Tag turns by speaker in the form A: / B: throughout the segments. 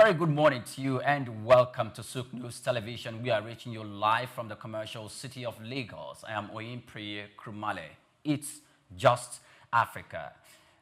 A: very good morning to you and welcome to Souq News Television. We are reaching you live from the commercial city of Lagos. I am Oyinpreye Krumale. It's just Africa.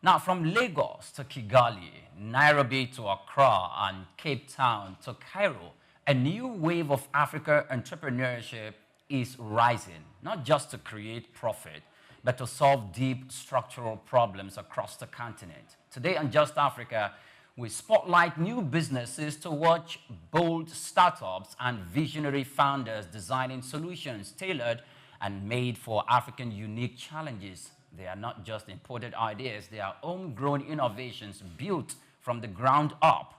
A: Now, from Lagos to Kigali, Nairobi to Accra, and Cape Town to Cairo, a new wave of Africa entrepreneurship is rising, not just to create profit, but to solve deep structural problems across the continent. Today on Just Africa, we spotlight new businesses to watch bold startups and visionary founders designing solutions tailored and made for African unique challenges. They are not just imported ideas, they are homegrown innovations built from the ground up,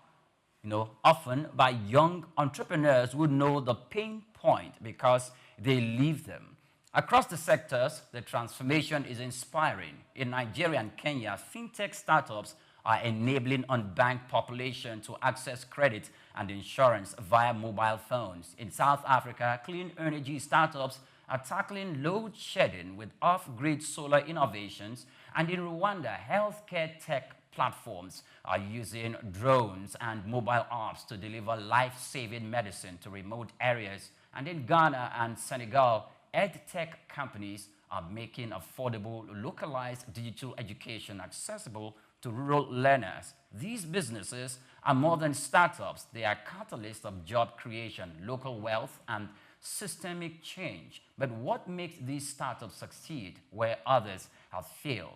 A: often by young entrepreneurs who know the pain point because they live them. Across the sectors, the transformation is inspiring. In Nigeria and Kenya, fintech startups are enabling unbanked population to access credit and insurance via mobile phones. In South Africa, clean energy startups are tackling load shedding with off-grid solar innovations, and in Rwanda, healthcare tech platforms are using drones and mobile apps to deliver life-saving medicine to remote areas. And in Ghana and Senegal, EdTech companies are making affordable, localized digital education accessible to rural learners. These businesses are more than startups. They are catalysts of job creation, local wealth, and systemic change. But what makes these startups succeed where others have failed?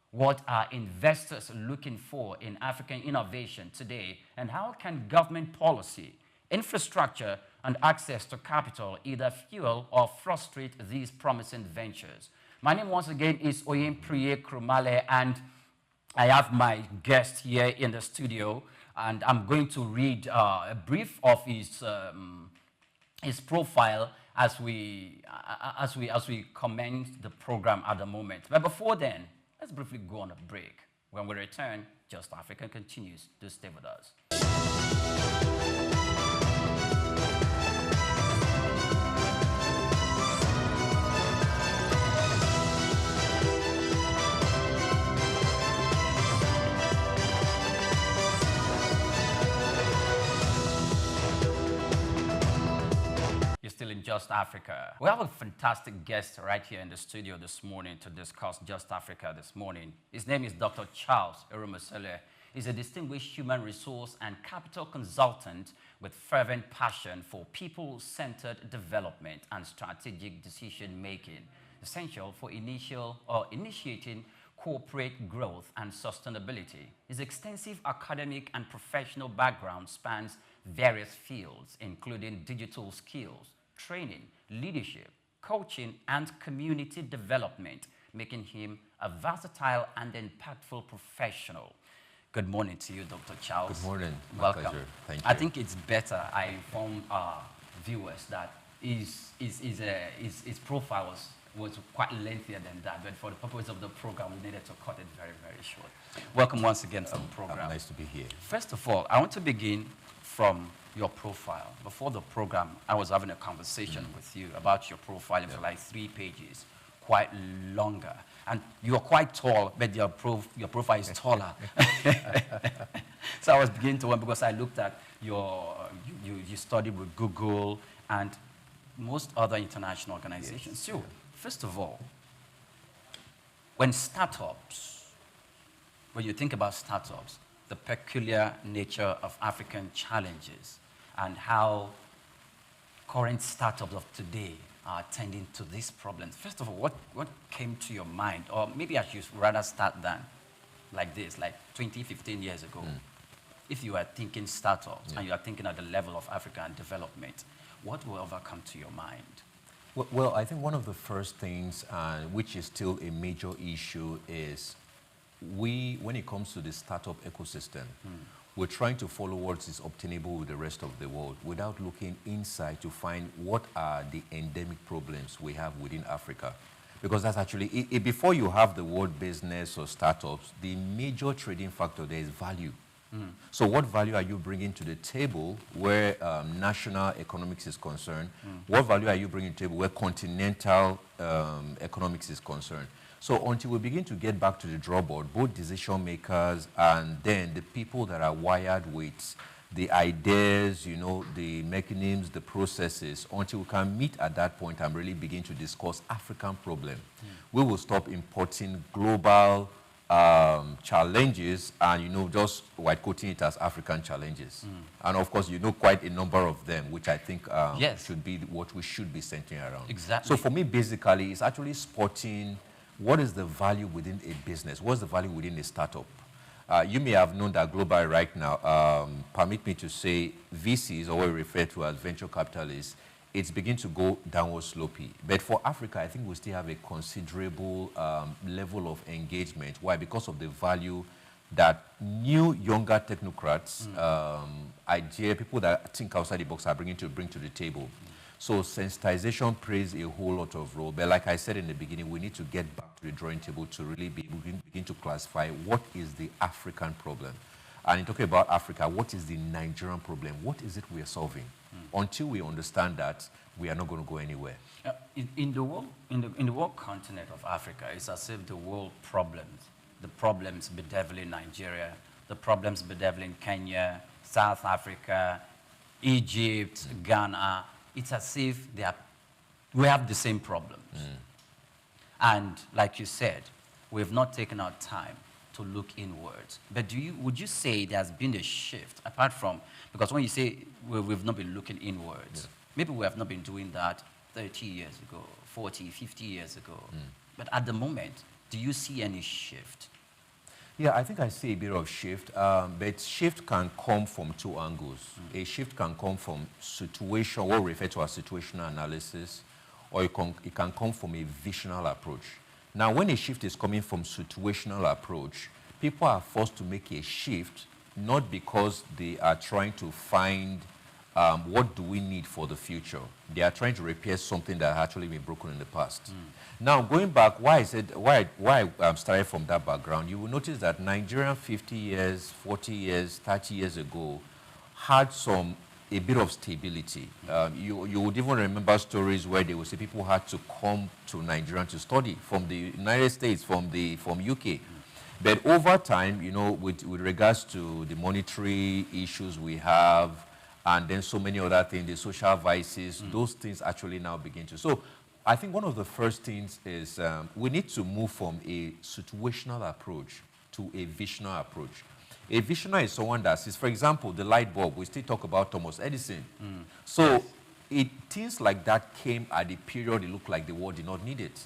A: What are investors looking for in African innovation today? And how can government policy, infrastructure, and access to capital either fuel or frustrate these promising ventures? My name once again is Oyinpreye Krumale, and I have my guest here in the studio, and I'm going to read a brief of his profile as we commence the program at the moment. But before then, let's briefly go on a break. When we return, Just Africa continues. Do stay with us. Still in Just Africa. We have a fantastic guest right here in the studio this morning to discuss Just Africa this morning. His name is Dr. Charles Erumasele. He's a distinguished human resource and capital consultant with fervent passion for people-centered development and strategic decision-making, essential for initiating corporate growth and sustainability. His extensive academic and professional background spans various fields, including digital skills, training, leadership, coaching, and community development, making him a versatile and impactful professional. Good morning to you, Dr. Charles.
B: Good morning.
A: Welcome.
B: My pleasure. Thank you.
A: I think it's better I inform our viewers that his profile was quite lengthier than that, but for the purpose of the program, we needed to cut it very, very short. Welcome once again to the program.
B: Nice to be here.
A: First of all, I want to begin from your profile. Before the program, I was having a conversation with you about your profile. It was like 3 pages, quite longer. And you're quite tall, but your profile is taller. So I was beginning to wonder because I looked at you studied with Google and most other international organizations. So, first of all, when you think about startups, the peculiar nature of African challenges and how current startups of today are attending to these problems. First of all, what came to your mind? Or maybe I should rather start like this, like 20, 15 years ago. If you are thinking startups and you are thinking at the level of African development, what will ever come to your mind?
B: Well, I think one of the first things, which is still a major issue, is when it comes to the startup ecosystem, we're trying to follow what is obtainable with the rest of the world without looking inside to find what are the endemic problems we have within Africa. Because that's actually, before you have the word business or startups, the major trading factor there is value. So what value are you bringing to the table where national economics is concerned? What value are you bringing to the table where continental economics is concerned? So until we begin to get back to the drawing board, both decision makers and then the people that are wired with the ideas, the mechanisms, the processes, until we can meet at that point and really begin to discuss African problem. We will stop importing global challenges and, just white coating it as African challenges. And of course, quite a number of them, which I think should be what we should be centering around.
A: Exactly.
B: So for me, basically, it's actually spotting what is the value within a business, what's the value within a startup. You may have known that globally right now, permit me to say VCs, or what we refer to as venture capitalists, it's beginning to go downward slopey. But for Africa, I think we still have a considerable level of engagement. Why? Because of the value that new, younger technocrats, people that think outside the box are bring to the table. So sensitization plays a whole lot of role. But like I said in the beginning, we need to get back to the drawing table to really begin to classify what is the African problem. And in talking about Africa, what is the Nigerian problem? What is it we are solving? Until we understand that, we are not going to go anywhere.
A: In the world continent of Africa, it's as if the world the problems bedeviling Nigeria, the problems bedeviling Kenya, South Africa, Egypt, Ghana, it's as if we have the same problems. And like you said, we have not taken our time to look inwards. But would you say there's been a shift, apart from, because when you say we've not been looking inwards, maybe we have not been doing that 30 years ago, 40, 50 years ago. But at the moment, do you see any shift?
B: Yeah, I think I see a bit of shift, but shift can come from two angles. A shift can come from situation, what we refer to as situational analysis, or it can come from a visional approach. Now, when a shift is coming from situational approach, people are forced to make a shift, not because they are trying to find what do we need for the future. They are trying to repair something that had actually been broken in the past. Now, going back, why I started from that background, you will notice that Nigeria 50 years, 40 years, 30 years ago had a bit of stability. You would even remember stories where they would say people had to come to Nigeria to study from the United States, from UK. But over time, with regards to the monetary issues we have, and then so many other things, the social vices, those things actually now begin to. So I think one of the first things is we need to move from a situational approach to a visionary approach. A visionary is someone that sees, for example, the light bulb. We still talk about Thomas Edison. So things like that came at a period it looked like the world did not need it.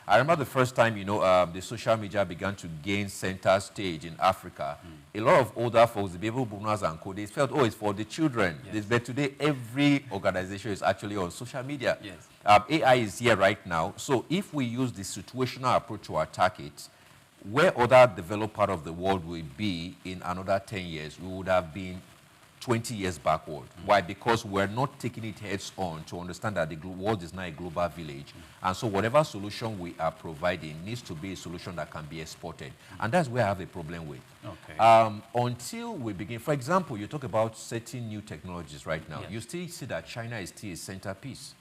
B: I remember the first time, the social media began to gain center stage in Africa. A lot of older folks, the baby boomers and co, they felt, it's for the children. Yes. But today, every organization is actually on social media.
A: Yes.
B: AI is here right now. So if we use the situational approach to attack it, where other developed part of the world will be in another 10 years, we would have been 20 years backward. Why? Because we're not taking it heads on to understand that the world is not a global village. And so whatever solution we are providing needs to be a solution that can be exported. And that's where I have a problem with.
A: Okay.
B: Until we begin, for example, you talk about certain new technologies right now.
A: Yes.
B: You still see that China is still a centerpiece.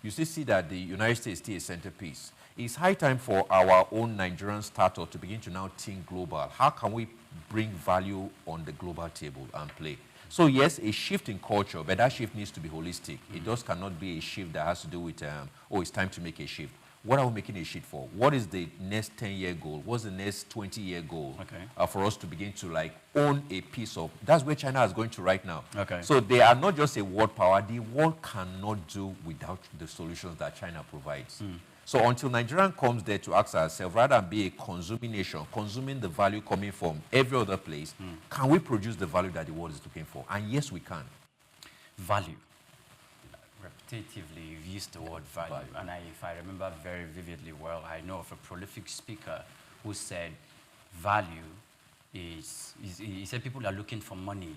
B: You still see that the United States is still a centerpiece. It's high time for our own Nigerian startup to begin to now think global. How can we bring value on the global table and play? So yes, a shift in culture, but that shift needs to be holistic. It just cannot be a shift that has to do with, it's time to make a shift. What are we making a shift for? What is the next 10-year goal? What's the next 20-year goal for us to begin to own a piece of? That's where China is going to right now.
A: Okay.
B: So they are not just a world power. The world cannot do without the solutions that China provides. So until Nigeria comes there to ask ourselves, rather than be a consuming nation, consuming the value coming from every other place, can we produce the value that the world is looking for? And yes, we can.
A: Value. Repetitively, you've used the word value. And if I remember very vividly well, I know of a prolific speaker who said value is he said people are looking for money.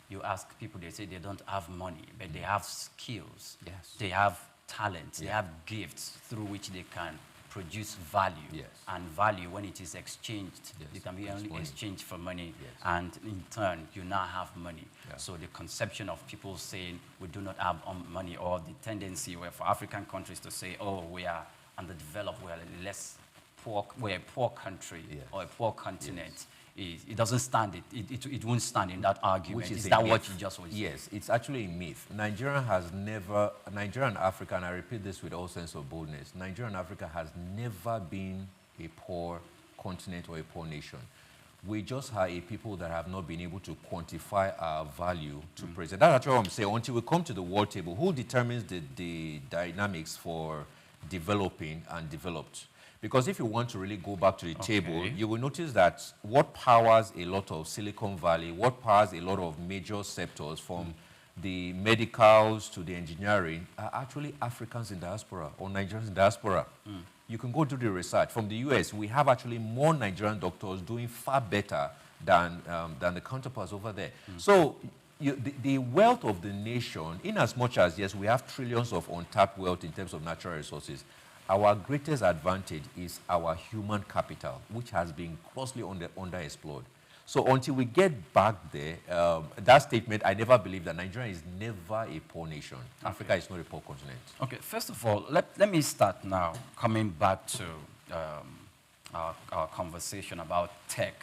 A: You ask people, they say they don't have money, but they have skills.
B: Yes.
A: They have talents, they have gifts through which they can produce value.
B: Yes.
A: And value, when it is exchanged, it can be only exchanged for money. Yes. And in turn, you now have money. Yeah. So the conception of people saying we do not have money, or the tendency where for African countries to say, we are underdeveloped, we're a poor country or a poor continent, it doesn't stand, it won't stand in that argument. Is that what you just was saying?
B: Yes, it's actually a myth. Nigeria and Africa, and I repeat this with all sense of boldness, Nigeria and Africa has never been a poor continent or a poor nation. We just are a people that have not been able to quantify our value to present. That's actually what I'm saying. Until we come to the world table, who determines the dynamics for developing and developed? Because if you want to really go back to the table, you will notice that what powers a lot of Silicon Valley, what powers a lot of major sectors from the medicals to the engineering are actually Africans in diaspora or Nigerians in diaspora. You can go do the research. From the US, we have actually more Nigerian doctors doing far better than the counterparts over there. So the wealth of the nation, in as much as, yes, we have trillions of untapped wealth in terms of natural resources, our greatest advantage is our human capital, which has been grossly underexplored. So until we get back there, that statement, I never believe that Nigeria is never a poor nation. Africa is not a poor continent.
A: Okay, first of all, let me start now coming back to our conversation about tech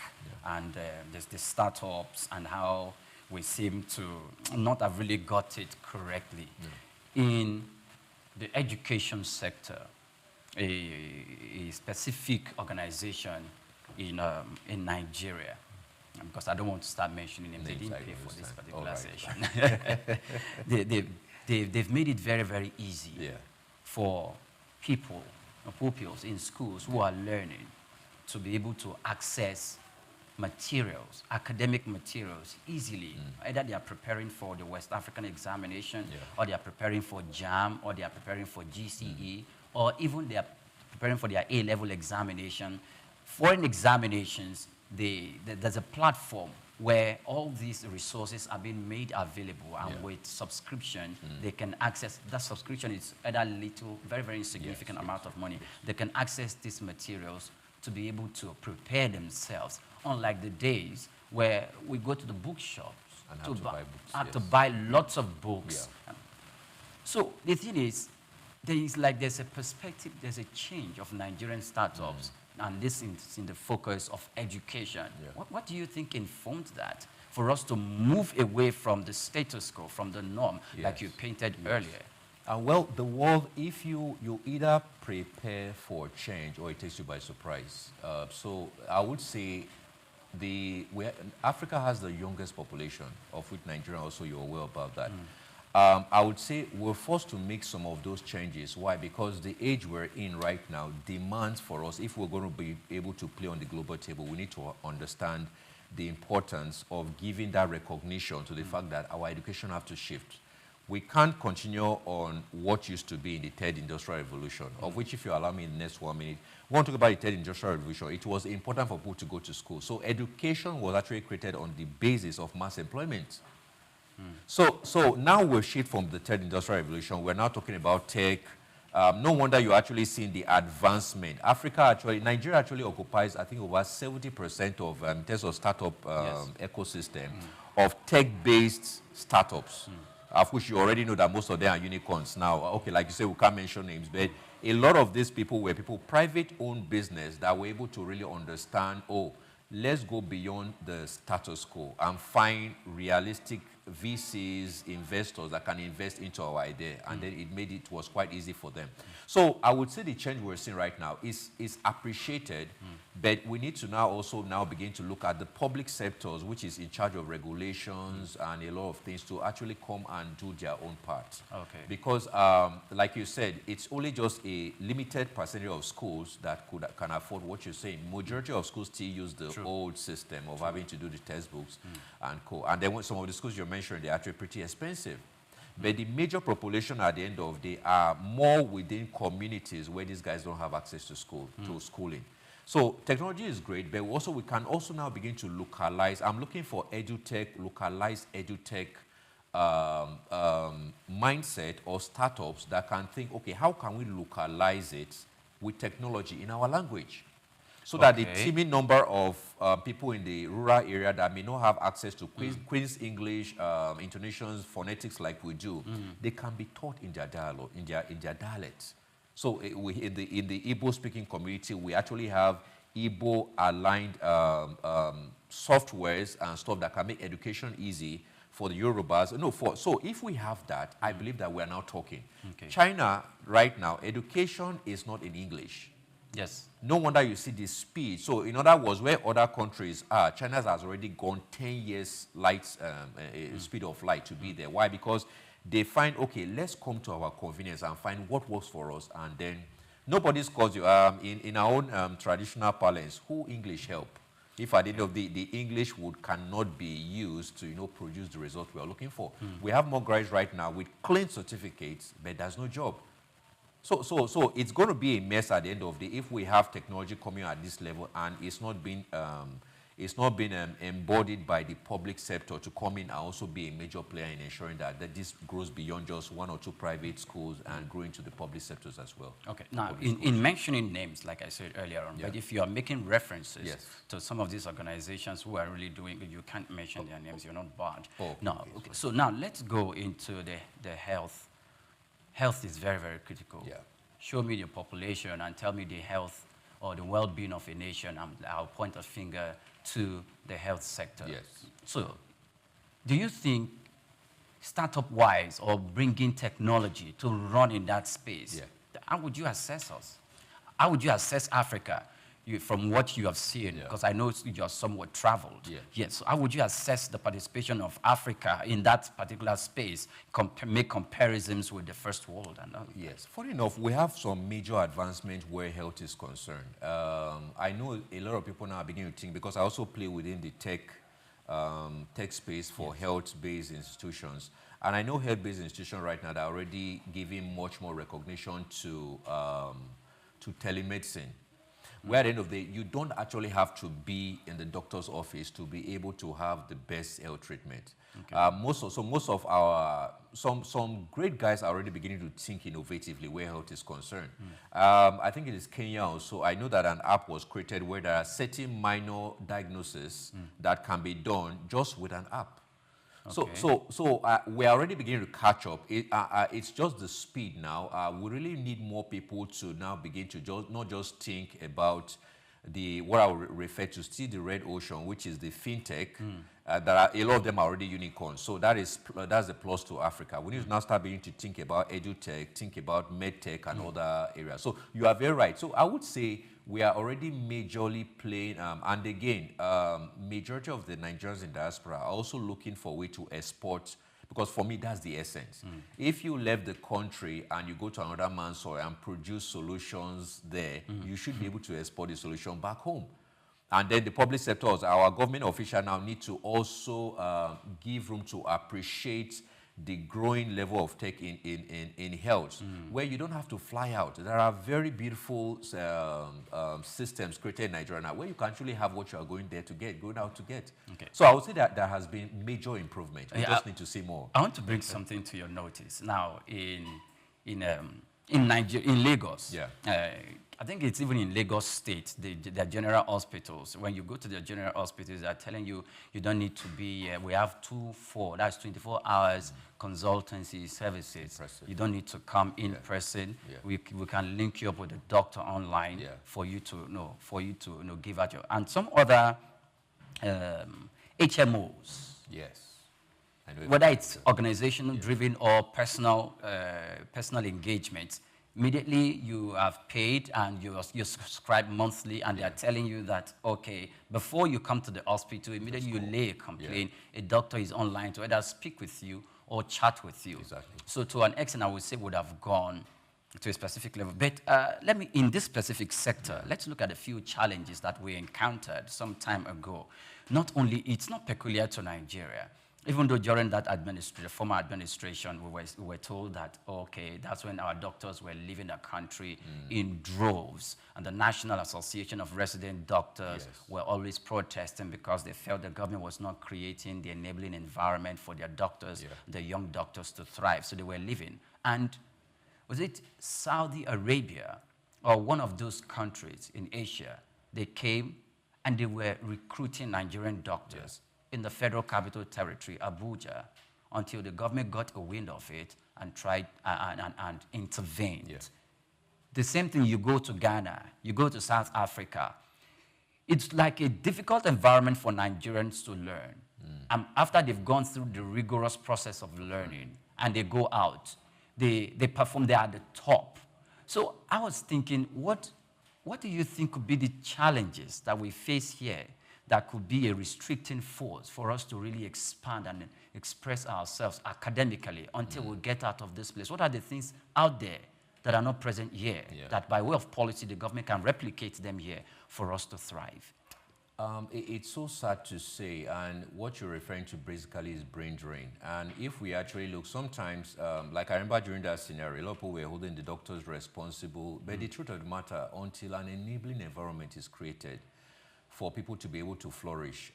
A: and there's the startups and how we seem to not have really got it correctly. In the education sector, a specific organization in Nigeria, because I don't want to start mentioning names, they didn't pay for this particular session. They've made it very, very easy for people, pupils in schools who are learning to be able to access materials, academic materials easily. Either they are preparing for the West African examination, or they are preparing for JAM, or they are preparing for GCE, or even they are preparing for their A-level examination. Foreign examinations, there's a platform where all these resources are being made available, and with subscription, they can access, that subscription is either little, very, very insignificant amount of money. They can access these materials to be able to prepare themselves, unlike the days where we go to the bookshops
B: and
A: to buy lots of books. So the thing is, there's a perspective, there's a change of Nigerian startups, and this is in the focus of education. What do you think informed that for us to move away from the status quo, from the norm, like you painted earlier?
B: Well, the world, if you either prepare for change or it takes you by surprise. So I would say Africa has the youngest population, of which Nigeria also, you're aware about that. I would say we're forced to make some of those changes. Why? Because the age we're in right now demands for us, if we're going to be able to play on the global table, we need to understand the importance of giving that recognition to the fact that our education have to shift. We can't continue on what used to be in the third industrial revolution, of which, if you allow me in the next 1 minute, we want to talk about the third industrial revolution. It was important for people to go to school. So education was actually created on the basis of mass employment. So now we've shifted from the third industrial revolution. We're now talking about tech. No wonder you're actually seeing the advancement. Nigeria actually occupies, I think, over 70% of, in terms of startup ecosystem, of tech-based startups, of which you already know that most of them are unicorns now. Okay, like you say, we can't mention names, but a lot of these people were people, private-owned business, that were able to really understand, let's go beyond the status quo and find realistic VCs, investors that can invest into our idea, and then it was quite easy for them. So I would say the change we're seeing right now is appreciated, but we need to now begin to look at the public sectors, which is in charge of regulations and a lot of things, to actually come and do their own part. Because like you said, it's only just a limited percentage of schools that can afford what you're saying. Majority of schools still use the old system of having to do the textbooks and co. And then some of the schools you're mentioning, they're actually pretty expensive. But the major population at the end of the day are more within communities where these guys don't have access to schooling. So technology is great, but we can also now begin to localize. I'm looking for localized edutech mindset or startups that can think, okay, how can we localize it with technology in our language? So that the teeming number of people in the rural area that may not have access to Queen's English, intonations, phonetics like we do, they can be taught in their dialogue, in their dialects. So in the Igbo-speaking community, we actually have Igbo-aligned softwares and stuff that can make education easy for the Yorubas. No, so if we have that, I believe that we are now talking.
A: Okay.
B: China, right now, education is not in English.
A: Yes.
B: No wonder you see the speed. So in other words, where other countries are, China has already gone 10 years light, speed of light to be there. Why? Because they find, okay, let's come to our convenience and find what works for us. And then nobody scores you. In our own traditional parlance, who English help? If at the end of the English cannot be used to, produce the result we are looking for. We have more guys right now with clean certificates, but there's no job. So it's going to be a mess at the end of the day if we have technology coming at this level and it's not being embodied by the public sector to come in and also be a major player in ensuring that this grows beyond just one or two private schools and grow into the public sectors as well.
A: Okay. Now, in mentioning names, like I said earlier on, but if you are making references to some of these organizations who are really doing it, you can't mention their names. You're not banned. No. Okay. So now let's go into the health. Health is very, very critical.
B: Yeah.
A: Show me the population and tell me the health or the well-being of a nation, and I'll point a finger to the health sector.
B: Yes.
A: So, do you think startup-wise or bringing technology to run in that space, how would you assess us? How would you assess Africa from what you have seen? Because I know you're somewhat traveled. Yes. So how would you assess the participation of Africa in that particular space, make comparisons with the first world? And
B: yes. Funny enough, we have some major advancement where health is concerned. I know a lot of people now are beginning to think, because I also play within the tech space for health-based institutions. And I know health-based institutions right now that are already giving much more recognition to telemedicine. Where at the end of the day, you don't actually have to be in the doctor's office to be able to have the best health treatment. Okay. Some great guys are already beginning to think innovatively where health is concerned. I think it is Kenya also. I know that an app was created where there are certain minor diagnoses that can be done just with an app. Okay. So we're already beginning to catch up. It's just the speed now. We really need more people to now begin to not just think about what I would refer to still the red ocean, which is the fintech. That a lot of them are already unicorns. So that's the plus to Africa. We need to now start beginning to think about edutech, think about medtech and other areas. So you are very right. So I would say we are already majorly playing, and again, majority of the Nigerians in diaspora are also looking for a way to export, because for me, that's the essence. If you left the country and you go to another man's soil and produce solutions there, you should be able to export the solution back home. And then the public sectors, our government officials now need to also give room to appreciate the growing level of tech in health, where you don't have to fly out. There are very beautiful systems created in Nigeria now where you can actually have what you are going out to get. Okay. So I would say that there has been major improvement. We just need to see more.
A: I want to bring something to your notice. Now, in Nigeria, in Lagos, I think it's even in Lagos State, the general hospitals. When you go to the general hospitals, they're telling you you don't need to be, we have 2-4, that's 24 hours consultancy services. Impressive. You don't need to come in person. We can link you up with a doctor online for you to give out your, and some other HMOs.
B: Yes.
A: Whether it's organizational driven or personal engagement. Immediately you have paid and you subscribe monthly, and they are telling you that, okay, before you come to the hospital, immediately you lay a complaint, a doctor is online to either speak with you or chat with you.
B: Exactly.
A: So to an extent, I would say would have gone to a specific level. But in this specific sector, let's look at a few challenges that we encountered some time ago. Not only, it's not peculiar to Nigeria. Even though during that former administration, we were told that, okay, that's when our doctors were leaving the country in droves. And the National Association of Resident Doctors were always protesting because they felt the government was not creating the enabling environment for their doctors, the young doctors, to thrive. So they were leaving. And was it Saudi Arabia or one of those countries in Asia? They came and they were recruiting Nigerian doctors in the Federal Capital Territory, Abuja, until the government got a wind of it and tried and intervened. The same thing, you go to Ghana, you go to South Africa. it's like a difficult environment for Nigerians to learn. After they've gone through the rigorous process of learning and they go out, they perform, they are at the top. So I was thinking, what do you think could be the challenges that we face here that could be a restricting force for us to really expand and express ourselves academically until we get out of this place? What are the things out there that are not present here, that by way of policy the government can replicate them here for us to thrive?
B: It's so sad to say, and what you're referring to basically is brain drain. And if we actually look, sometimes, like I remember during that scenario, a lot of people were holding the doctors responsible, but the truth of the matter, until an enabling environment is created for people to be able to flourish,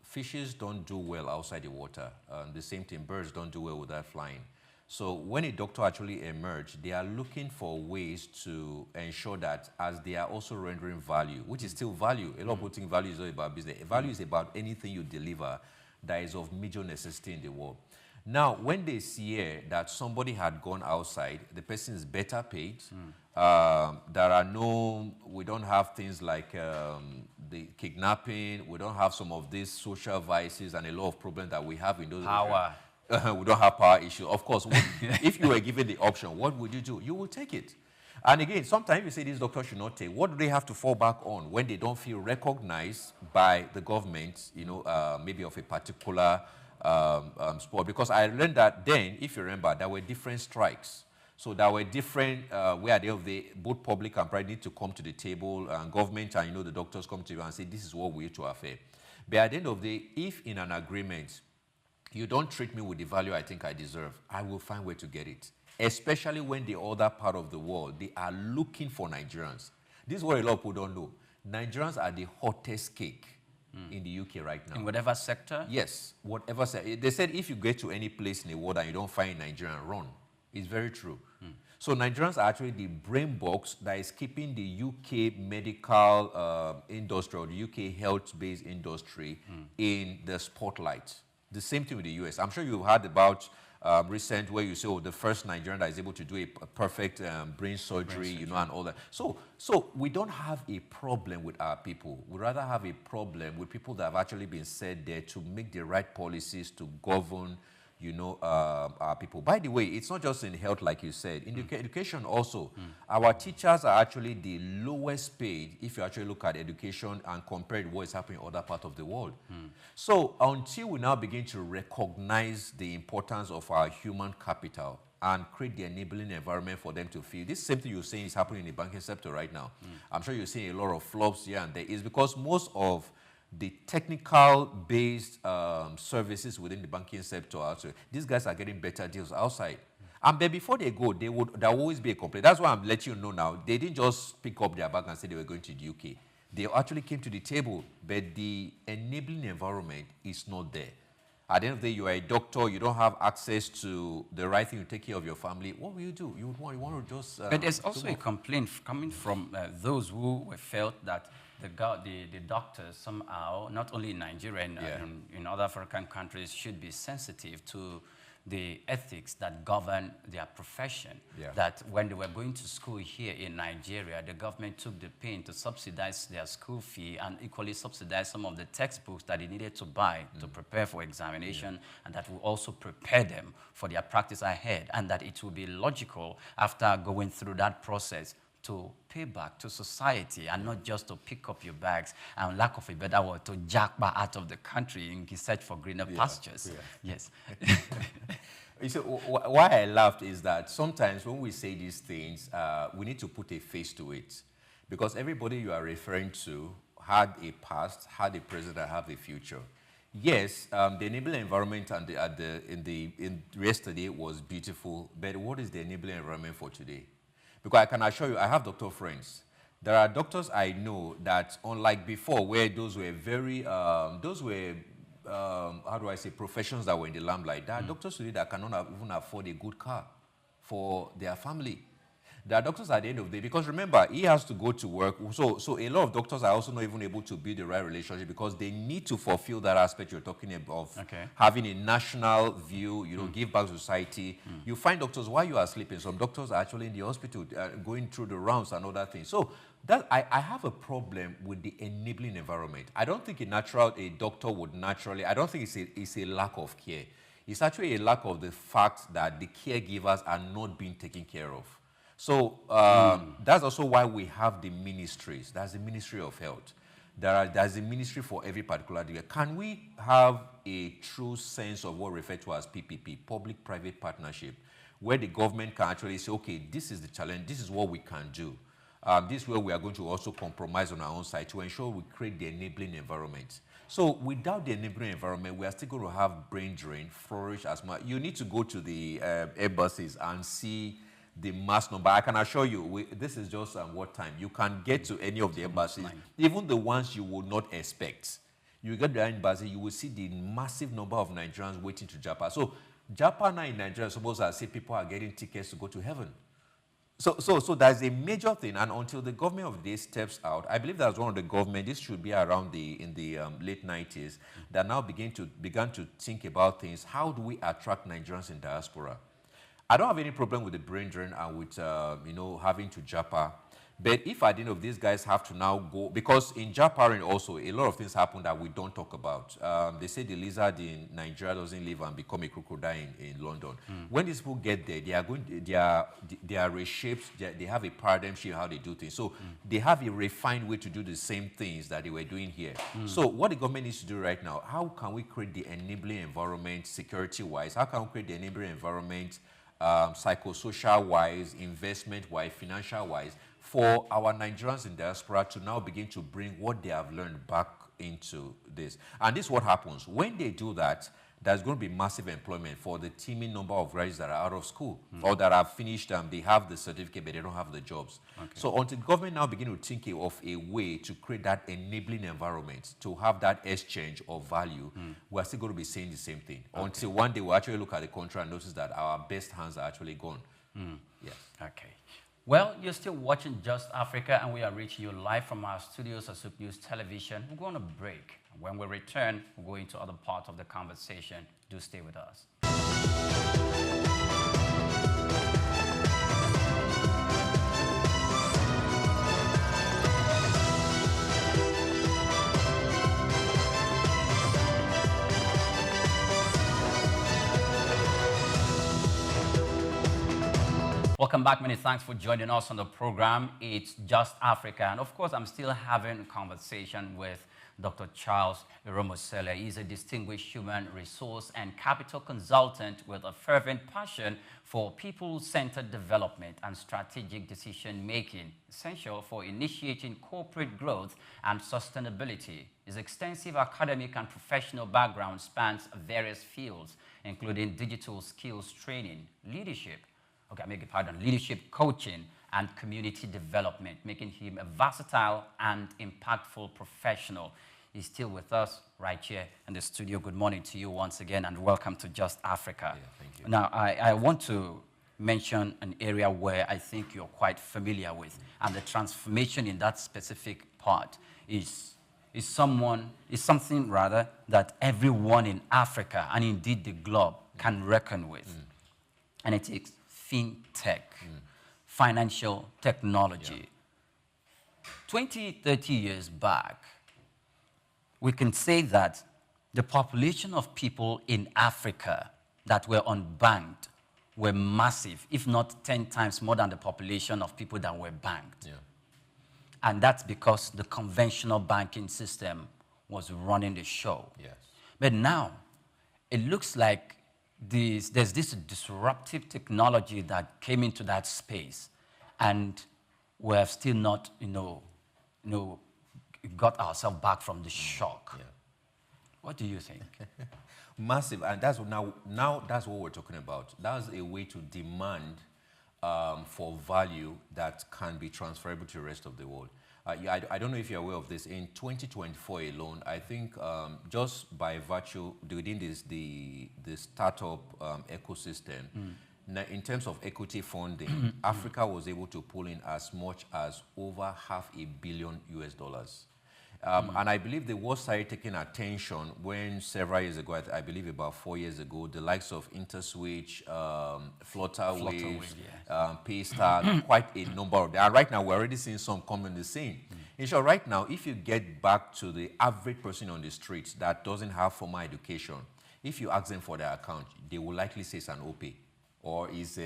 B: fishes don't do well outside the water. The same thing, birds don't do well without flying. So when a doctor actually emerged, they are looking for ways to ensure that as they are also rendering value, which is still value. A lot of people think value is not about business. Value is about anything you deliver that is of major necessity in the world. Now, when they see here that somebody had gone outside, the person is better paid. There are we don't have things like the kidnapping. We don't have some of these social vices and a lot of problems that we have in those
A: Power.
B: We don't have power issue. Of course, if you were given the option, what would you do? You will take it. And again, sometimes you say these doctors should not take. What do they have to fall back on when they don't feel recognized by the government, maybe of a particular sport? Because I learned that then, if you remember, there were different strikes. So there were different, where at the end of the day, both public and private need to come to the table, and government and, the doctors come to you and say, this is what we need to affair. But at the end of the day, if in an agreement, you don't treat me with the value I think I deserve, I will find a way to get it. Especially when the other part of the world, they are looking for Nigerians. This is what a lot of people don't know. Nigerians are the hottest cake in the UK right now.
A: In whatever sector?
B: Yes, whatever sector. They said if you get to any place in the world and you don't find Nigerian, run. It's very true. So Nigerians are actually the brain box that is keeping the UK medical industry or the UK health-based industry in the spotlight. The same thing with the US. I'm sure you've heard about recent where you say, the first Nigerian that is able to do a perfect brain surgery, and all that. So we don't have a problem with our people. We rather have a problem with people that have actually been set there to make the right policies to govern, our people. By the way, it's not just in health, like you said. In education also, our teachers are actually the lowest paid if you actually look at education and compare what is happening in other parts of the world. So until we now begin to recognize the importance of our human capital and create the enabling environment for them to feel, this same thing you're saying is happening in the banking sector right now. I'm sure you're seeing a lot of flops here and there. It's because most of the technical-based services within the banking sector, also, these guys are getting better deals outside. And then before they go, there will always be a complaint. That's why I'm letting you know now. They didn't just pick up their bag and say they were going to the UK. They actually came to the table, but the enabling environment is not there. At the end of the day, you are a doctor, you don't have access to the right thing to take care of your family. What will you do? You want to just...
A: but there's also a complaint coming from those who felt that the doctors somehow, not only in Nigeria, in other African countries, should be sensitive to the ethics that govern their profession. That when they were going to school here in Nigeria, the government took the pain to subsidize their school fee and equally subsidize some of the textbooks that they needed to buy to prepare for examination, and that will also prepare them for their practice ahead, and that it will be logical after going through that process to pay back to society and not just to pick up your bags and, lack of a better word, to jackpot out of the country in search for greener pastures. Yes.
B: You see, why I laughed is that sometimes when we say these things, we need to put a face to it. Because everybody you are referring to had a past, had a present, and have a future. Yes, the enabling environment in yesterday was beautiful, but what is the enabling environment for today? Because I can assure you, I have doctor friends. There are doctors I know that, unlike before, where those were very, how do I say, professions that were in the limelight. There are doctors today that cannot even afford a good car for their family. There are doctors at the end of the day, because remember, he has to go to work. So a lot of doctors are also not even able to build the right relationship because they need to fulfill that aspect you're talking about, having a national view, give back to society. You find doctors while you are sleeping. Some doctors are actually in the hospital going through the rounds and other things. So that I have a problem with the enabling environment. I don't think a doctor would naturally, I don't think it's a lack of care. It's actually a lack of the fact that the caregivers are not being taken care of. So that's also why we have the ministries. That's the Ministry of Health. There's a ministry for every particular area. Can we have a true sense of what we refer to as PPP, public-private partnership, where the government can actually say, okay, this is the challenge, this is what we can do. This is where we are going to also compromise on our own side to ensure we create the enabling environment. So without the enabling environment, we are still going to have brain drain, flourish as much. You need to go to the airbuses and see the mass number. I can assure you, this is just what time. You can get to any of the embassies, even the ones you would not expect. You get to the embassy, you will see the massive number of Nigerians waiting to Japa. So Japa now in Nigeria, suppose I say people are getting tickets to go to heaven. So there's a major thing, and until the government of this steps out, I believe that's one of the government, this should be around in the late 90s, that now began to think about things. How do we attract Nigerians in diaspora? I don't have any problem with the brain drain and with, having to Japa. But if at the end of these guys have to now go, because in Japaring also, a lot of things happen that we don't talk about. They say the lizard in Nigeria doesn't live and become a crocodile in London. When these people get there, they are reshaped, they have a paradigm shift how they do things. So they have a refined way to do the same things that they were doing here. So what the government needs to do right now, how can we create the enabling environment security-wise? How can we create the enabling environment psychosocial-wise, investment-wise, financial-wise, for our Nigerians in diaspora to now begin to bring what they have learned back into this. And this is what happens. When they do that, there's going to be massive employment for the teeming number of graduates that are out of school or that have finished, they have the certificate, but they don't have the jobs. Okay. So until the government now begin to think of a way to create that enabling environment, to have that exchange of value, we're still going to be saying the same thing. Okay. Until one day we actually look at the country and notice that our best hands are actually gone. Yes.
A: Okay. Well, you're still watching Just Africa, and we are reaching you live from our studios at Souq News Television. We're going to break. When we return, we'll go into other parts of the conversation. Do stay with us. Welcome back. Many thanks for joining us on the program. It's Just Africa. And of course, I'm still having a conversation with Dr. Charles Iromosele. He's a distinguished human resource and capital consultant with a fervent passion for people-centered development and strategic decision-making, essential for initiating corporate growth and sustainability. His extensive academic and professional background spans various fields, including digital skills training, leadership coaching, and community development, making him a versatile and impactful professional. He's still with us right here in the studio. Good morning to you once again, and welcome to Just Africa.
B: Yeah, thank you.
A: Now, I want to mention an area where I think you're quite familiar with, and the transformation in that specific part is something that everyone in Africa, and indeed the globe, can reckon with. And it is fintech, financial technology. 20, 30 years back, we can say that the population of people in Africa that were unbanked were massive, if not 10 times more than the population of people that were banked.
B: Yeah.
A: And that's because the conventional banking system was running the show.
B: Yes.
A: But now, it looks like there's this disruptive technology that came into that space, and we have still not, got ourselves back from the shock.
B: Yeah.
A: What do you think?
B: Massive, and that's now that's what we're talking about. That's a way to demand for value that can be transferable to the rest of the world. I don't know if you're aware of this. In 2024 alone, I think just by virtue within the startup ecosystem, in terms of equity funding, Africa was able to pull in as much as over $500 million US. And I believe the world started taking attention when several years ago, I believe about 4 years ago, the likes of InterSwitch, Flutterwave, Paystar, quite a number of them. And right now, we're already seeing some come on the scene. In short, right now, if you get back to the average person on the streets that doesn't have formal education, if you ask them for their account, they will likely say it's an OPay, or is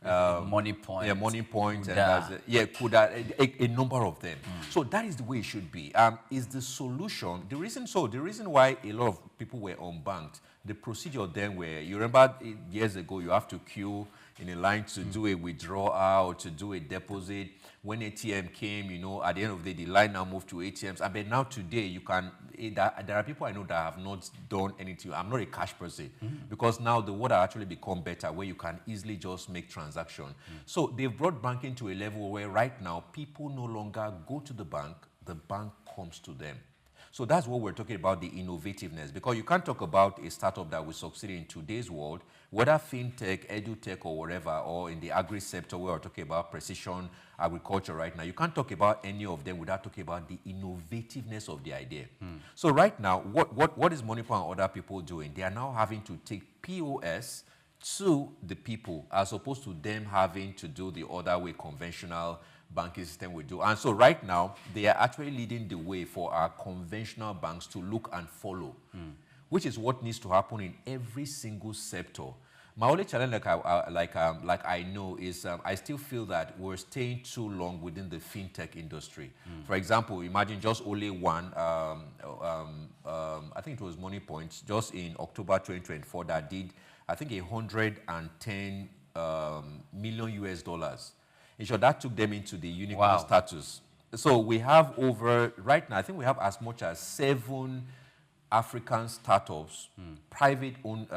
A: money point.
B: Yeah, money point.
A: Kuda.
B: And a number of them. So that is the way it should be. Is the solution, the reason why a lot of people were unbanked, the procedure then where, you remember years ago, you have to queue in a line to do a withdrawal or to do a deposit. When ATM came, at the end of the day, the line now moved to ATMs. But now today, you can, there are people I know that have not done anything. I'm not a cash person because now the world has actually become better where you can easily just make transactions. So they've brought banking to a level where right now, people no longer go to the bank comes to them. So that's what we're talking about, the innovativeness, because you can't talk about a startup that will succeed in today's world, whether fintech, edutech, or whatever, or in the agri sector where we're talking about precision agriculture right now. You can't talk about any of them without talking about the innovativeness of the idea. So right now, what is Moneypoint and other people doing? They are now having to take POS to the people as opposed to them having to do the other way, conventional banking system we do. And so right now, they are actually leading the way for our conventional banks to look and follow, which is what needs to happen in every single sector. My only challenge, like I know, is I still feel that we're staying too long within the fintech industry. For example, imagine just only one, I think it was Moneypoint, just in October 2024 that did, I think, $110 million US. In short, that took them into the unicorn status. So we have right now, I think we have as much as 7 African startups, private-owned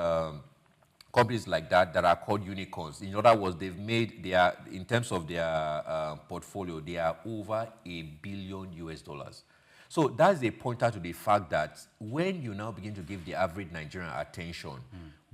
B: companies like that are called unicorns. In other words, they've made in terms of their portfolio, they are over $1 billion US. So that's a pointer to the fact that when you now begin to give the average Nigerian attention,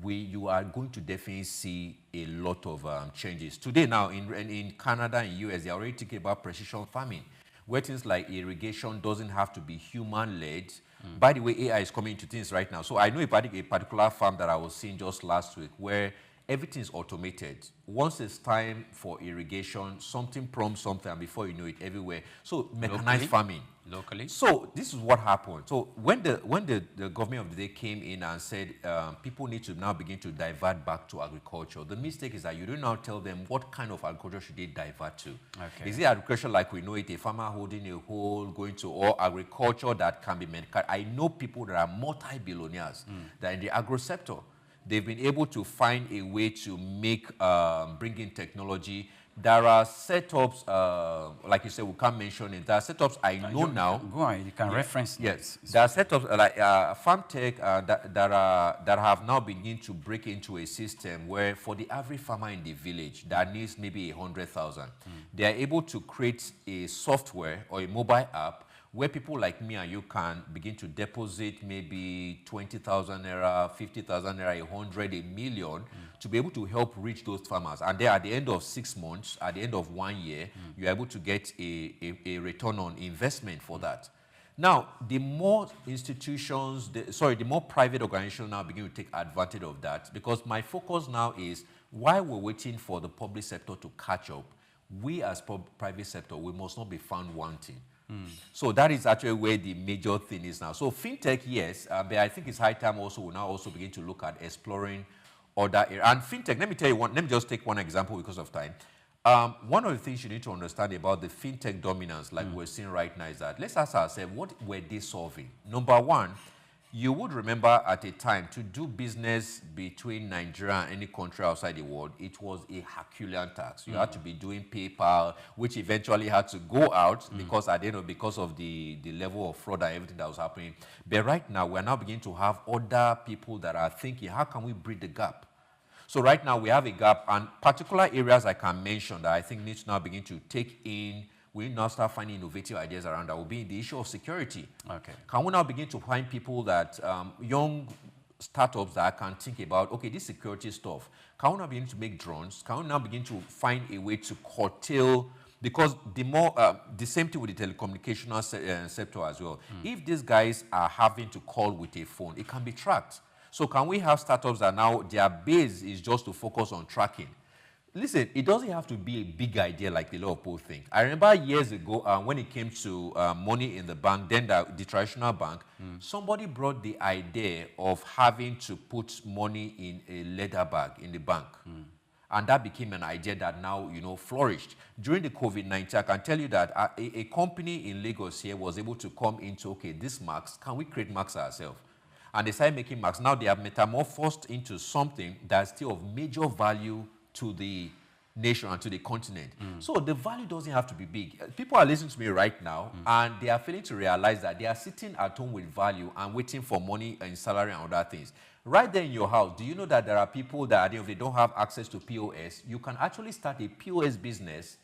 B: you are going to definitely see a lot of changes. Today now in Canada and US, they're already thinking about precision farming, where things like irrigation doesn't have to be human-led. By the way, AI is coming into things right now. So I know a particular farm that I was seeing just last week where everything is automated. Once it's time for irrigation, something prompts something, and before you know it, everywhere. So mechanized farming.
A: Locally.
B: So this is what happened. So when the government of the day came in and said people need to now begin to divert back to agriculture, the mistake is that you do not tell them what kind of agriculture should they divert to. Okay. Is it agriculture like we know it, a farmer holding a hole, going to, or agriculture that can be mechanized? I know people that are multi-billionaires that are in the agro sector. They've been able to find a way to bring in technology. There are setups, like you said, we can't mention it. There are setups I know now.
A: Go on, you can reference.
B: Yes, there are setups like farm tech that have now begun to break into a system where for the average farmer in the village that needs maybe 100,000, they are able to create a software or a mobile app where people like me and you can begin to deposit maybe 20,000 naira, 50,000 naira, 100, a million, to be able to help reach those farmers. And then at the end of 6 months, at the end of 1 year, you're able to get a return on investment for that. Now, the more institutions, the more private organizations now begin to take advantage of that, because my focus now is, while we're waiting for the public sector to catch up, we as private sector, we must not be found wanting. So that is actually where the major thing is now. So fintech, yes, but I think it's high time also we'll now also begin to look at exploring other areas. And fintech, let me tell you one, let me just take one example because of time. One of the things you need to understand about the fintech dominance, like we're seeing right now, is that let's ask ourselves, what were they solving? Number one, you would remember at a time to do business between Nigeria and any country outside the world, it was a Herculean task. You had to be doing PayPal, which eventually had to go out because at the end of because of the level of fraud and everything that was happening. But right now, we're now beginning to have other people that are thinking, how can we bridge the gap? So right now, we have a gap, and particular areas I can mention that I think need to now begin to take in. We now start finding innovative ideas around that will be the issue of security. Okay. Can we now begin to find people that, young startups that can think about, okay, this security stuff, can we now begin to make drones? Can we now begin to find a way to curtail Because the same thing with the telecommunications sector as well. If these guys are having to call with a phone, it can be tracked. So can we have startups that now their base is just to focus on tracking? Listen, it doesn't have to be a big idea like a lot of people think. I remember years ago when it came to money in the bank, then the traditional bank, somebody brought the idea of having to put money in a leather bag in the bank. And that became an idea that now, flourished. During the COVID-19, I can tell you that a company in Lagos here was able to come into, okay, this masks, can we create masks ourselves? And they started making masks. Now they have metamorphosed into something that's still of major value to the nation and to the continent. So the value doesn't have to be big. People are listening to me right now, and they are failing to realize that they are sitting at home with value and waiting for money and salary and other things. Right there in your house, do you know that there are people that if they don't have access to POS, you can actually start a POS business,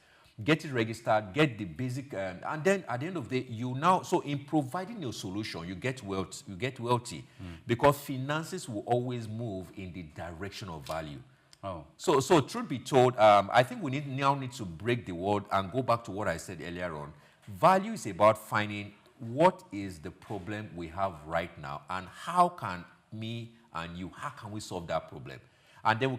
B: get it registered, get the basic, and then at the end of the day, so in providing your solution, you get wealthy, because finances will always move in the direction of value.
A: Oh.
B: So truth be told, I think we now need to break the word and go back to what I said earlier on. Value is about finding what is the problem we have right now, and how can me and you, how can we solve that problem? And then we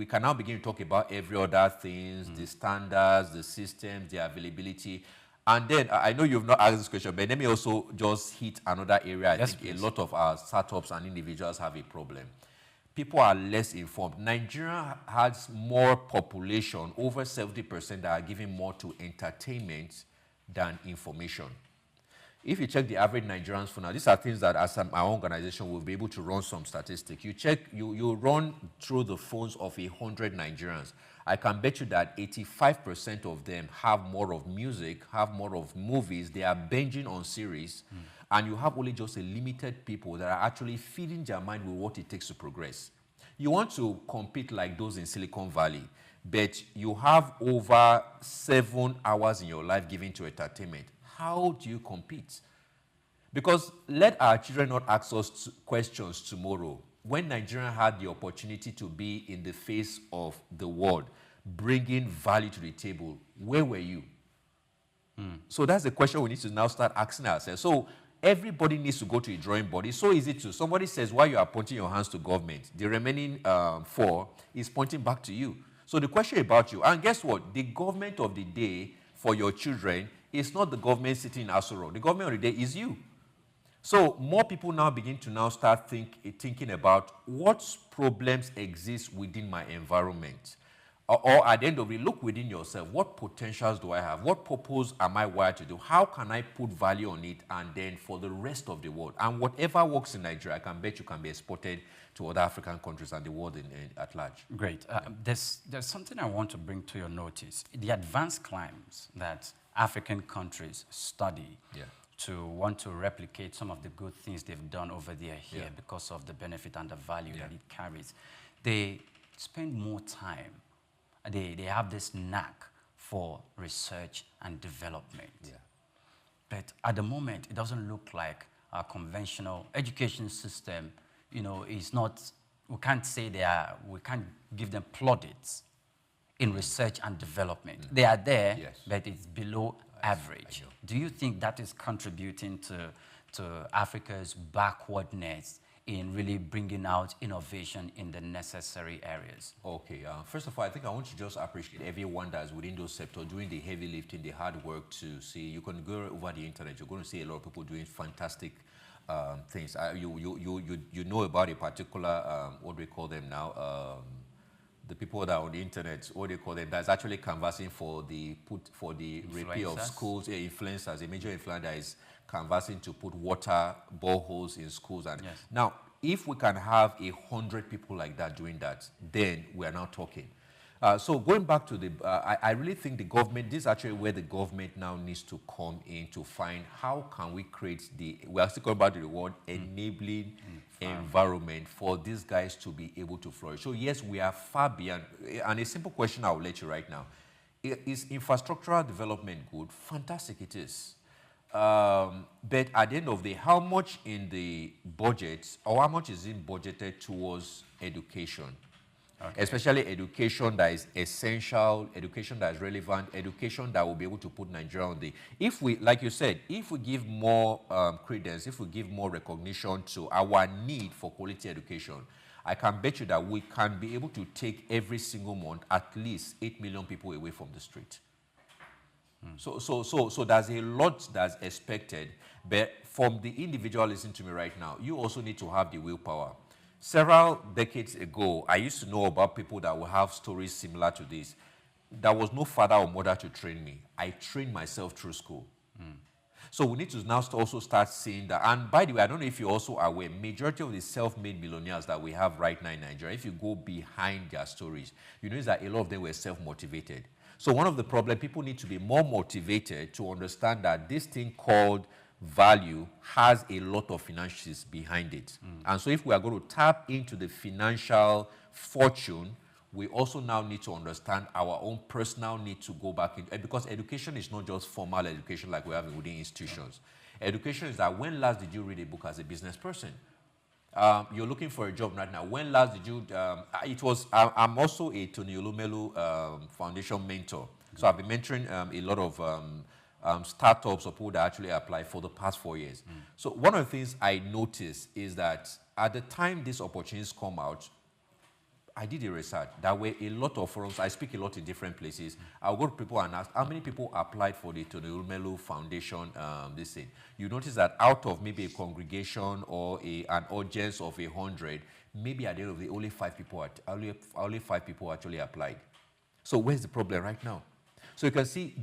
B: can now begin to talk about every other things, the standards, the systems, the availability. And then I know you've not asked this question, but let me also just hit another area. I think a lot of our startups and individuals have a problem. People are less informed. Nigeria has more population, over 70%, that are giving more to entertainment than information. If you check the average Nigerians for now, these are things that as our organization will be able to run some statistics. You run through the phones of 100 Nigerians. I can bet you that 85% of them have more of music, have more of movies. They are binging on series. And you have only just a limited people that are actually feeding their mind with what it takes to progress. You want to compete like those in Silicon Valley, but you have over 7 hours in your life given to entertainment. How do you compete? Because let our children not ask us questions tomorrow. When Nigeria had the opportunity to be in the face of the world, bringing value to the table, where were you? So that's the question we need to now start asking ourselves. So everybody needs to go to a drawing board. It's so easy to. Somebody says, why you are pointing your hands to government? The remaining 4 is pointing back to you. So the question about you, and guess what? The government of the day for your children is not the government sitting in Asoro. The government of the day is you. So more people now begin to now start thinking about what problems exist within my environment. Or at the end of it, look within yourself. What potentials do I have? What purpose am I wired to do? How can I put value on it? And then for the rest of the world. And whatever works in Nigeria, I can bet you can be exported to other African countries and the world at large.
A: Great. There's something I want to bring to your notice. The advanced climes that African countries study to want to replicate some of the good things they've done over there here because of the benefit and the value that it carries. They spend more time. They have this knack for research and development. But at the moment, it doesn't look like our conventional education system, is not, we can't say we can't give them plaudits in research and development. They are there, but it's below average. Do you think that is contributing to Africa's backwardness in really bringing out innovation in the necessary areas?
B: Okay, first of all, I think I want to just appreciate everyone that's within those sectors doing the heavy lifting, the hard work to see. You can go over the internet, you're going to see a lot of people doing fantastic things. You know about a particular, what do we call them now? The people that are on the internet, what do you call them, that's actually canvassing for the repeal of schools, influencers, a major influencer that is canvassing to put water boreholes in schools. And now, if we can have 100 people like that doing that, then we are now talking. So going back to the, I really think the government, this is actually where the government now needs to come in to find how can we create we are still going back to the word, enabling environment for these guys to be able to flourish. So yes, we are far beyond, and a simple question I will let you right now. Is infrastructural development good? Fantastic, it is. But at the end of the day, how much in the budget, or how much is in budgeted towards education? especially education that is essential, education that is relevant, education that will be able to put Nigeria on the... If we, like you said, if we give more credence, if we give more recognition to our need for quality education, I can bet you that we can be able to take every single month at least 8 million people away from the street. So there's a lot that's expected, but from the individual listening to me right now, you also need to have the willpower. Several decades ago, I used to know about people that will have stories similar to this. There was no father or mother to train me. I trained myself through school. So we need to now also start seeing that. And by the way, I don't know if you're also aware, majority of the self-made millionaires that we have right now in Nigeria, if you go behind their stories, you notice that a lot of them were self-motivated. So one of the problems, people need to be more motivated to understand that this thing called value has a lot of finances behind it. And so if we are going to tap into the financial fortune, we also now need to understand our own personal need to go back in, because education is not just formal education like we have within institutions. Education is that when last did you read a book as a business person? You're looking for a job right now. When last did you, I'm also a Tony Olumelu Foundation mentor. So I've been mentoring a lot of startups or people that actually apply for the past 4 years. So one of the things I noticed is that at the time these opportunities come out, I did a research. There were a lot of forums. I speak a lot in different places. I'll go to people and ask, how many people applied for the Tony Olumelu Foundation this thing? You notice that out of maybe a congregation or an audience of 100, maybe at the end of the day, only five people actually applied. So where's the problem right now? So you can see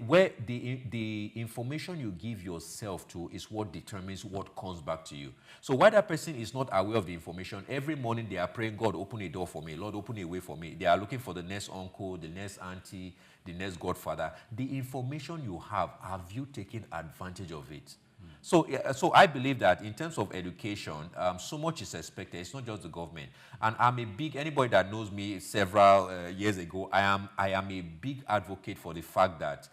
B: where the information you give yourself to is what determines what comes back to you. So while that person is not aware of the information, every morning they are praying, God, open a door for me. Lord, open a way for me. They are looking for the next uncle, the next auntie, the next godfather. The information you have you taken advantage of it? So I believe that in terms of education, so much is expected. It's not just the government. And anybody that knows me several years ago, I am a big advocate for the fact that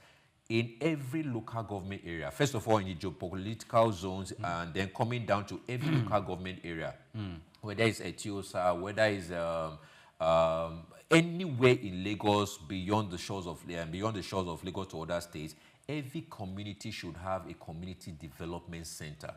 B: in every local government area, first of all in the geopolitical zones, and then coming down to every local government area, whether it's Etiosa, whether it's anywhere in Lagos beyond the shores of Lagos to other states, every community should have a community development center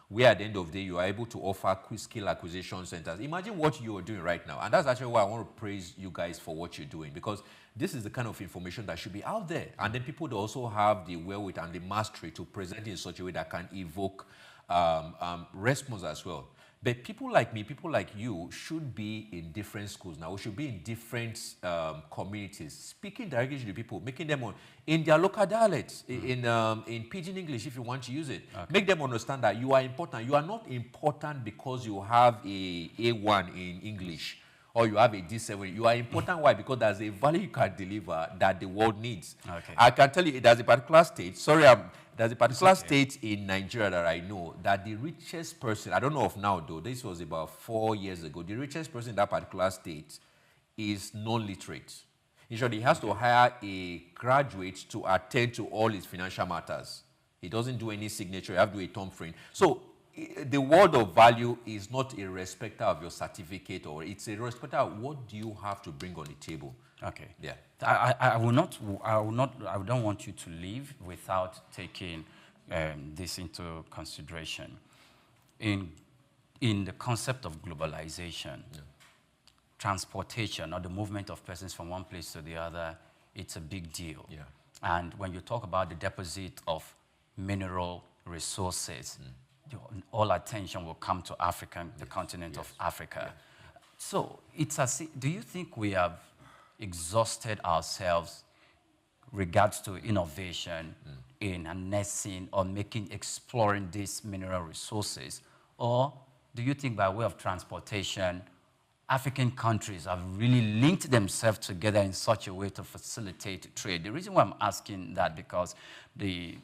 B: where at the end of the day you are able to offer skill acquisition centers. Imagine what you are doing right now. And that's actually why I want to praise you guys for what you're doing, because this is the kind of information that should be out there. And then people that also have the wherewithal and the mastery to present it in such a way that can evoke response as well. But people like me, people like you should be in different schools now. We should be in different communities, speaking directly to the people, making them in their local dialects, in Pidgin English if you want to use it. Okay. Make them understand that you are important. You are not important because you have a A1 in English or you have a D7. You are important. Why? Because there's a value you can deliver that the world needs. Okay. I can tell you there's a particular state. There's a particular state in Nigeria that I know that the richest person, I don't know of now though, this was about 4 years ago, the richest person in that particular state is non-literate. In short, he has to hire a graduate to attend to all his financial matters. He doesn't do any signature, you have to do a thumb print. So the word of value is not a respecter of your certificate, or it's a respecter of what do you have to bring on the table.
A: Okay.
B: Yeah.
A: I don't want you to leave without taking this into consideration. In the concept of globalization, transportation or the movement of persons from one place to the other, it's a big deal. Yeah. And when you talk about the deposit of mineral resources, all attention will come to Africa, the continent of Africa. Yeah. So do you think we have exhausted ourselves regards to innovation in harnessing or exploring these mineral resources? Or do you think by way of transportation, African countries have really linked themselves together in such a way to facilitate trade? The reason why I'm asking that, because the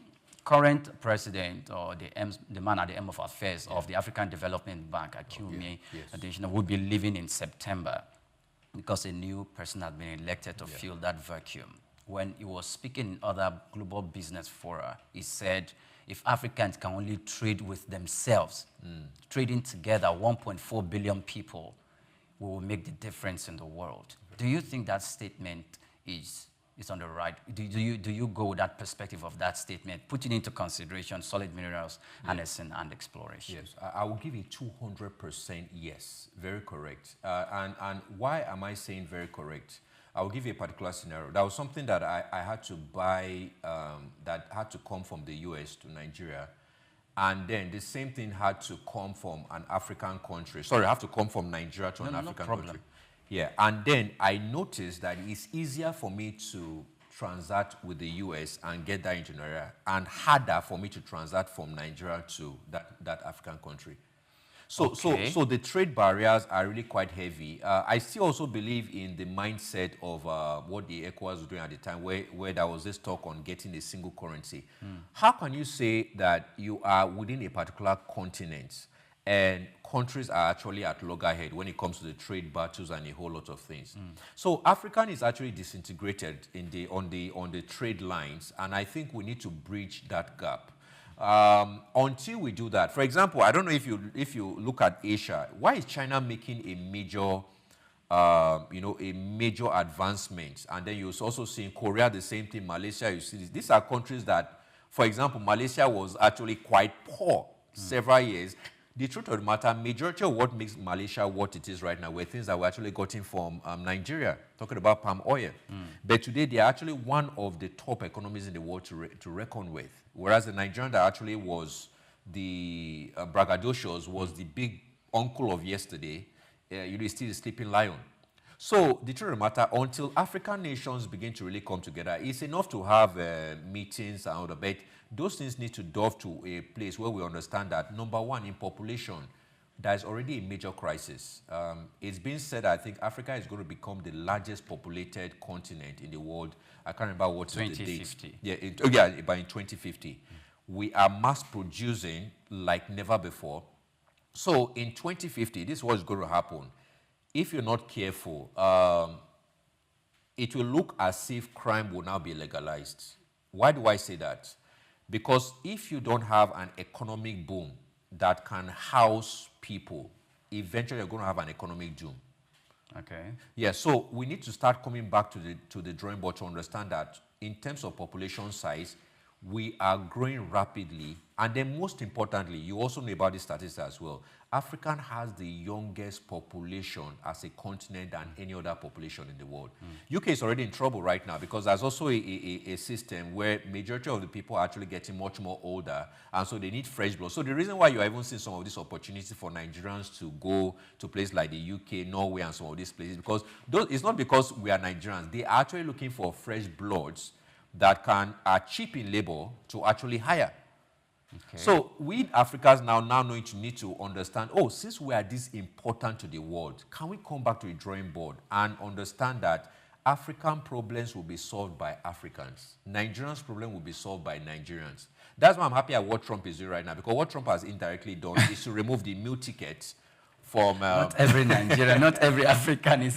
A: current president or the man at the helm of affairs of the African Development Bank, Akumi Additional, will be leaving in September, because a new person has been elected to fill that vacuum. When he was speaking in other global business fora, he said, if Africans can only trade with themselves, trading together 1.4 billion people, we will make the difference in the world. Do you think that statement is on the right? Do you go with that perspective of that statement, putting into consideration solid minerals, harnessing, and exploration?
B: Yes, I will give you 200% yes. Very correct. And why am I saying very correct? I will give you a particular scenario. That was something that I had to buy that had to come from the US to Nigeria. And then the same thing had to come from an African country. Sorry, I have to come from Nigeria to an African country. Yeah, and then I noticed that it's easier for me to transact with the US and get that into Nigeria, and harder for me to transact from Nigeria to that African country. So the trade barriers are really quite heavy. I still also believe in the mindset of what the ECOWAS was doing at the time, where there was this talk on getting a single currency. How can you say that you are within a particular continent and countries are actually at loggerhead when it comes to the trade battles and a whole lot of things? So African is actually disintegrated on the trade lines, and I think we need to bridge that gap. Until we do that, for example, I don't know if you look at Asia, why is China making a major a major advancement? And then you also see in Korea the same thing, Malaysia, you see this. These are countries that, for example, Malaysia was actually quite poor several years. The truth of the matter, majority of what makes Malaysia what it is right now were things that were actually gotten from Nigeria, talking about palm oil. But today, they are actually one of the top economies in the world to reckon with. Whereas the Nigerian that actually was the braggadocios, was the big uncle of yesterday, still a sleeping lion. So the truth of the matter, until African nations begin to really come together, it's enough to have meetings and all that, but those things need to delve to a place where we understand that, number one, in population, there's already a major crisis. It's been said, I think, Africa is going to become the largest populated continent in the world. I can't remember what is the date. Yeah, by in 2050. We are mass producing like never before. So in 2050, this is what's going to happen. If you're not careful, it will look as if crime will now be legalized. Why do I say that? Because if you don't have an economic boom that can house people, eventually you're going to have an economic doom.
A: Okay.
B: Yeah, so we need to start coming back to the drawing board to understand that in terms of population size, we are growing rapidly. And then most importantly, you also know about the statistics as well. Africa has the youngest population as a continent than any other population in the world. UK is already in trouble right now because there's also a system where majority of the people are actually getting much more older, and so they need fresh blood. So the reason why you are even seeing some of these opportunities for Nigerians to go to places like the UK, Norway, and some of these places, because it's not because we are Nigerians. They are actually looking for fresh bloods that are cheap in labor to actually hire. Okay. So we Africans now need to understand, since we are this important to the world, can we come back to the drawing board and understand that African problems will be solved by Africans. Nigerians' problem will be solved by Nigerians. That's why I'm happy at what Trump is doing right now, because what Trump has indirectly done is to remove the meal tickets from...
A: Not every Nigerian, not every African is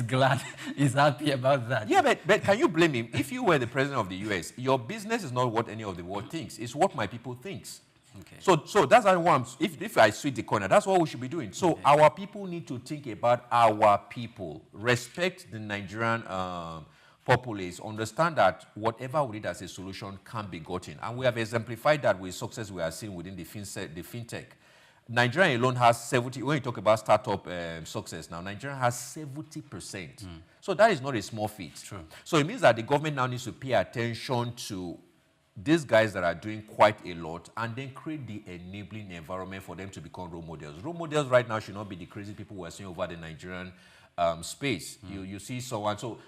A: happy about that.
B: Yeah, but can you blame him? If you were the president of the US, your business is not what any of the world thinks. It's what my people thinks. Okay. So that's how I want. If I sweep the corner, that's what we should be doing. So okay. Our people need to think about our people, respect the Nigerian populace, understand that whatever we need as a solution can be gotten. And we have exemplified that with success we are seeing within the fintech. Nigeria alone has 70, when you talk about startup success now, Nigeria has 70%. So that is not a small feat.
A: True.
B: So it means that the government now needs to pay attention to these guys that are doing quite a lot and then create the enabling environment for them to become role models. Role models right now should not be the crazy people we're seeing over the Nigerian space. You see someone, so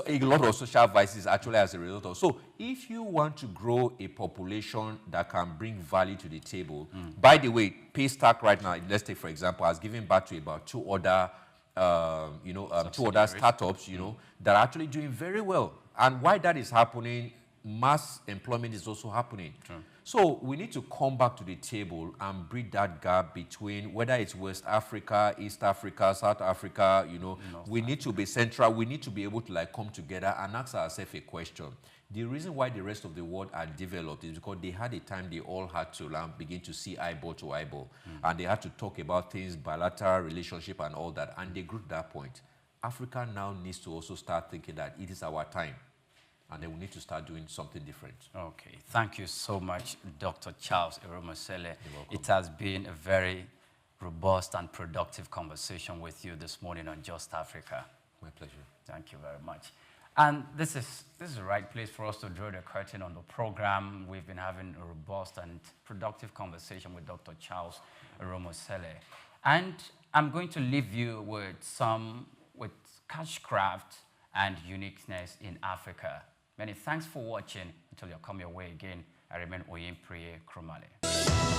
B: a lot of social vices actually as a result of. So if you want to grow a population that can bring value to the table, by the way, Paystack right now, let's take for example, has given back to about two other startups, that are actually doing very well. And why that is happening, mass employment is also happening. So we need to come back to the table and bridge that gap between whether it's West Africa, East Africa, South Africa, you know, we need to be central. We need to be able to like come together and ask ourselves a question. The reason why the rest of the world are developed is because they had a time they all had to begin to see eyeball to eyeball. And they had to talk about things, bilateral relationship and all that. And they grew to that point. Africa now needs to also start thinking that it is our time. And then we need to start doing something different.
A: Okay. Thank you so much, Dr. Charles Eromosele. It has been a very robust and productive conversation with you this morning on Just Africa.
B: My pleasure.
A: Thank you very much. And this is the right place for us to draw the curtain on the program. We've been having a robust and productive conversation with Dr. Charles Eromosele. And I'm going to leave you with cashcraft and uniqueness in Africa. Many thanks for watching. Until you come your way again, I remain Oyinpreye Krumale.